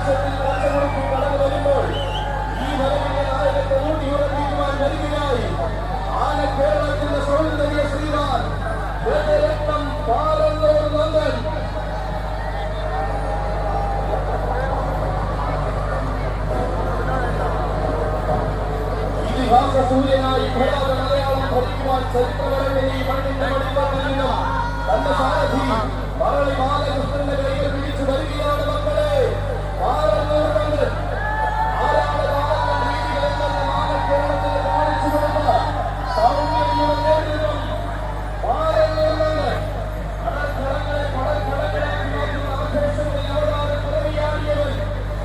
ആകാശത്തിൽ പച്ചമുറുക്കി കടന്നു വരുമ്പോൾ ഈ വരവിന്റെ നായകത്തെ ഊട്ടിയുറപ്പിക്കുവാൻ വരികയായി ആന കേരളത്തിന്റെ സൗന്ദര്യ ശ്രീമാൻ രക്തം പാലന്നൂർ നന്ദൻ. ഇതിഹാസ സൂര്യനായി പ്രയാത മലയാളം ഭരിക്കുവാൻ ചരിത്രപരമായി ഈ മണ്ണിന്റെ മണിപ്പറയിൽ നിന്നും തന്റെ സാരഥി മറളി ബാലൻ